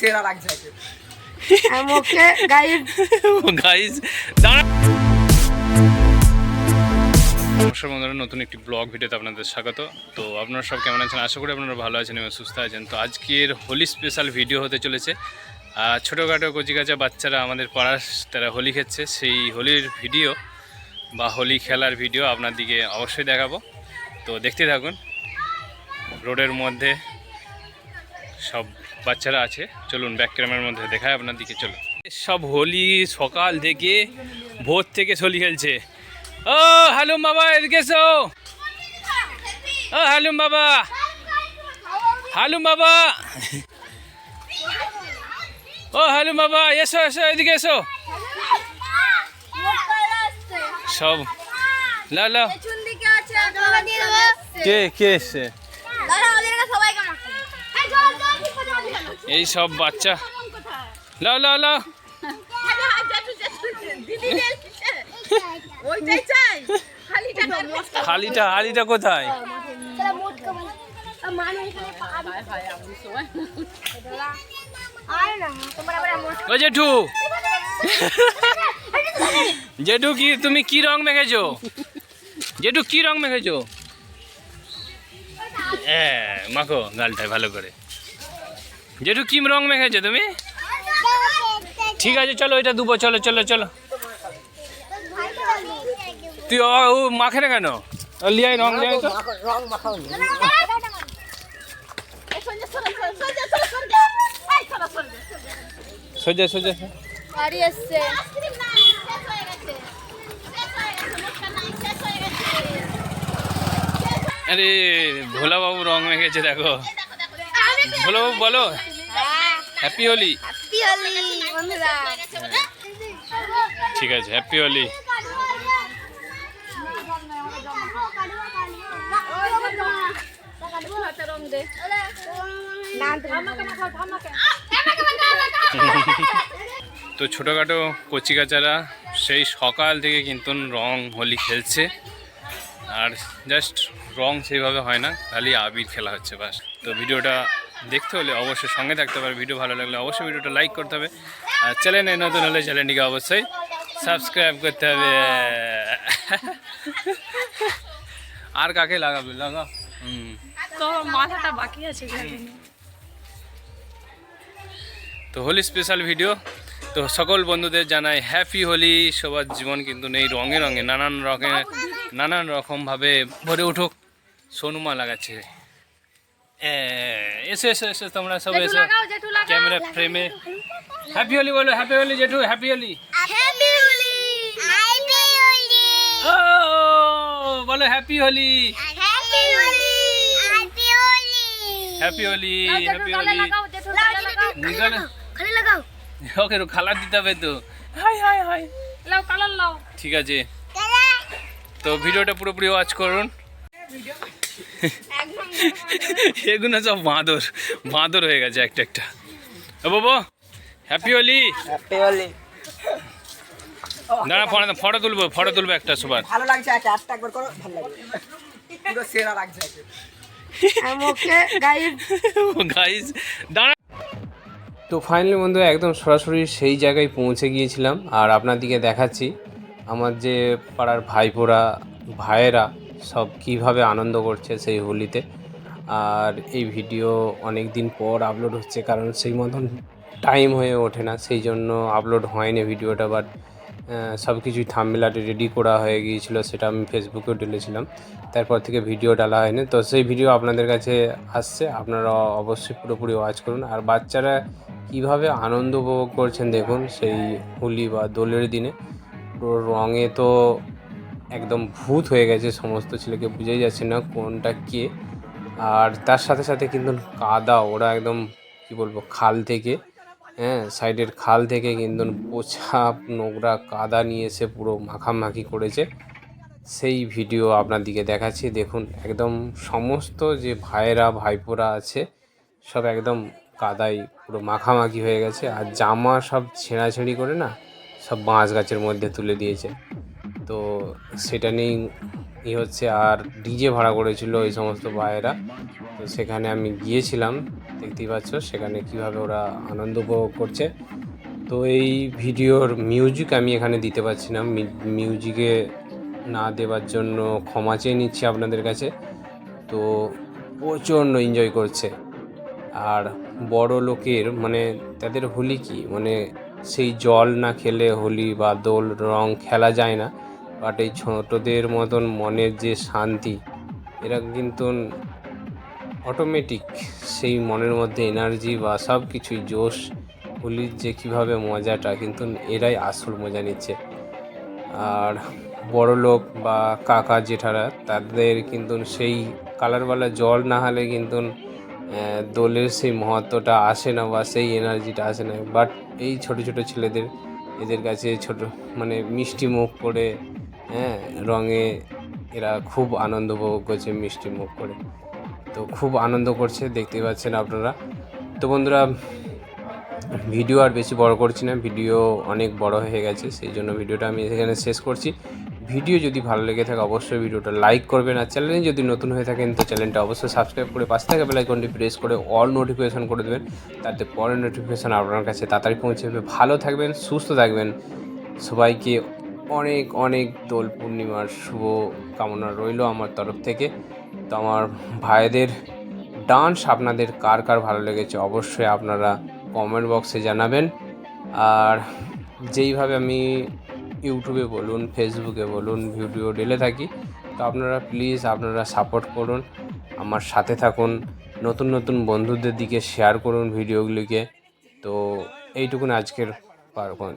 तेरा लग जाएगा I'm okay, guys. গাইস দাঁড়া নমস্কার বন্ধুরা, নতুন একটি ব্লগ ভিডিওতে আপনাদের স্বাগত। তো আপনারা সব কেমন আছেন? আশা করি আপনারা ভালো আছেন এবং সুস্থ আছেন। তো আজকের হোলি স্পেশাল ভিডিও হতে চলেছে। ছোটোখাটো কচিকাচা বাচ্চারা আমাদের পাড়ার তারা হোলি খেচ্ছে, সেই হোলির ভিডিও বা হোলি খেলার ভিডিও আপনার দিকে অবশ্যই দেখাবো। তো দেখতে থাকুন। রোডের মধ্যে সব বাচ্চারা আছে, চলুন ব্যাক ক্যামেরার মধ্যে দেখায় আপনার দিকে। চলুন, সব হোলি সকাল থেকে ভোর থেকে হোলি খেলছে। ও হালুম বাবা এদিকে এসো। ও হালুম বাবা, হালুম বাবা, ও হালুম বাবা এসো এসো এদিকে এসো। সব লা লা কে কে এসছে? এই সব বাচ্চা লাও লাও লাও। খালিটা হালিটা কোথায়? ও জেঠু, জেঠু কি তুমি কি রং মেখেছো? জেঠু কি রং মেখেছো? মাখো গালটায় ভালো করে। জেঠু কি রং মেখেছো তুমি? ঠিক আছে চলো এটা দুবো, চলো চলো চলো। তুই ও মাখে না কেন? লিয়াই রং লিয়াই তো। সোজা সোজা। আরে ভোলা বাবু রং মেখেছে দেখো। ভোলা বাবু বলো হ্যাপি হোলি। ঠিক আছে হ্যাপি হোলি। তো ছোটোখাটো কচিকাচারা সেই সকাল থেকে কিন্তু রং হোলি খেলছে, আর জাস্ট রং সেইভাবে হয় না, খালি আবির খেলা হচ্ছে বাস। তো ভিডিওটা দেখতে হলে অবশ্যই সঙ্গে থাকতে হবে। ভিডিও ভালো লাগলে অবশ্যই ভিডিওটা লাইক করতে হবে, আর চ্যানেলে নতুন হলে চ্যানেলটিকে অবশ্যই সাবস্ক্রাইব করতে হবে। আর কাকে লাগাবে লাগা? তো মাথাটা বাকি আছে। তো হোলি স্পেশাল ভিডিও। তো সকল বন্ধুদের জানাই হ্যাপি হোলি। সবার জীবন কিন্তু নেই রঙে রঙে, নানান রকমভাবে ভরে উঠুক। সোনুমা লাগাচ্ছে। এসো এসো এসো তোমরা সব এসো ক্যামেরা ফ্রেমে। হ্যাপি হোলি বলো, হ্যাপি হোলি জেঠু, হ্যাপি হোলি। ও বলো happy Holi, happy Holi, happy Holi. Okay colour দিতে হবে তো। হাই হাই হাই লাও কালার লাও। ঠিক আছে, তো ভিডিওটা পুরোপুরি ওয়াচ করুন। এগুলো সব বাঁদর বাঁদর হয়ে গেছে একটা একটা। ও বাবা হ্যাপি হোলি। हैप्पी होली দাঁড়া ফটো তুলবো একটা সবার। ভালো লাগছে একটা একবার করো, ভালো লাগবে পুরো সেরা লাগ যাচ্ছে। I'm okay, guys. গাইস দাঁড়া। তো ফাইনালি বন্ধু একদম সরাসরি সেই জায়গায় পৌঁছে গিয়েছিলাম, আর আপনার দিকে দেখাচ্ছি আমার যে পাড়ার ভাইয়েরা সব কিভাবে আনন্দ করছে সেই হোলিতে। আর এই ভিডিও অনেক দিন পর আপলোড হচ্ছে, কারণ সেই মতন টাইম হয়ে ওঠে না, সেই জন্য আপলোড হয়নি ভিডিওটা। বাট সব কিছুই থাম্বনেইলে রেডি করা হয়ে গিয়েছিল, সেটা আমি ফেসবুকেও ঢেলেছিলাম। তারপর থেকে ভিডিও ডালা হয়নি। তো সেই ভিডিও আপনাদের কাছে আসছে, আপনারা অবশ্যই পুরোপুরি ওয়াচ করুন। আর বাচ্চারা কীভাবে আনন্দ উপভোগ করছেন দেখুন সেই হোলি বা দোলের দিনে। পুরো রঙে তো একদম ভূত হয়ে গেছে সমস্ত ছেলেকে, বুঝেই যাচ্ছে না কোনটা কে। আর তার সাথে সাথে কিন্তু কাদা, ওরা একদম কি বলবো খাল থেকে, সাইডের খাল থেকে কিন্তু পোছা নোংরা কাদা নিয়ে এসে পুরো মাখামাখি করেছে। সেই ভিডিও আপনার দিকে দেখাচ্ছি দেখুন। একদম সমস্ত যে ভাইপোরা আছে সব একদম কাদায় পুরো মাখামাখি হয়ে গেছে, আর জামা সব ছেঁড়াছেঁড়ি করে না সব বাঁশ গাছের মধ্যে তুলে দিয়েছে। তো সেটা নিয়েই হচ্ছে, আর ডিজে ভাড়া করেছিল এই সমস্ত ভাইয়েরা। তো সেখানে আমি গিয়েছিলাম, দেখতেই পাচ্ছ সেখানে কিভাবে ওরা আনন্দ উপভোগ করছে। তো এই ভিডিওর মিউজিক আমি এখানে দিতে পারছি না, মিউজিকে না দেওয়ার জন্য ক্ষমা চেয়ে নিচ্ছি আপনাদের কাছে। তো প্রচণ্ড এনজয় করছে। আর বড় লোকের মানে তাদের হোলি কি মানে সেই জল না খেলে হোলি বা দোল রং খেলা যায় না, বাট এই ছোটদের মতন মনের যে শান্তি, এরা কিন্তু অটোমেটিক সেই মনের মধ্যে এনার্জি বা সব কিছুই জোশ, হোলির যে কীভাবে মজাটা, কিন্তু এরাই আসল মজা নিচ্ছে। আর বড় লোক বা কাকা জেঠারা তাদের কিন্তু সেই কালারওয়ালা জল না হলে কিন্তু দোলের সেই মহত্বটা আসে না বা সেই এনার্জিটা আসে না। বাট এই ছোটো ছোটো ছেলেদের, এদের কাছে ছোটো মানে মিষ্টি মুখ করে, রঙে এরা খুব আনন্দ উপভোগ করছে মিষ্টি মুখ করে। তো খুব আনন্দ করছে, দেখতেই পাচ্ছেন আপনারা। তো বন্ধুরা, ভিডিও আর বেশি বড় করছি না, ভিডিও অনেক বড় হয়ে গেছে, সেই জন্য ভিডিওটা আমি এখানে শেষ করছি। ভিডিও যদি ভালো লেগে থাকে অবশ্যই ভিডিওটা লাইক করবেন, আর চ্যানেলে যদি নতুন হয়ে থাকেন তো চ্যানেলটা অবশ্যই সাবস্ক্রাইব করে পাশে থাকা বেল আইকনটি প্রেস করে অল নোটিফিকেশন করে দেবেন, তাতে পরের নোটিফিকেশান আপনার কাছে তাড়াতাড়ি পৌঁছে যাবে। ভালো থাকবেন, সুস্থ থাকবেন, সবাইকে অনেক অনেক দোল পূর্ণিমার শুভ কামনা রইল আমার তরফ থেকে। তো আমার ভাইদের ডান্স আপনাদের কার কার ভালো লেগেছে অবশ্যই আপনারা কমেন্ট বক্সে জানাবেন। আর যেইভাবে আমি ইউটিউবে বলুন, ফেসবুকে বলুন ভিডিও ঢেলে থাকি, তো আপনারা প্লিজ আপনারা সাপোর্ট করুন, আমার সাথে থাকুন, নতুন নতুন বন্ধুদের দিকে শেয়ার করুন ভিডিওগুলিকে। তো এইটুকুন আজকের পার্বণ।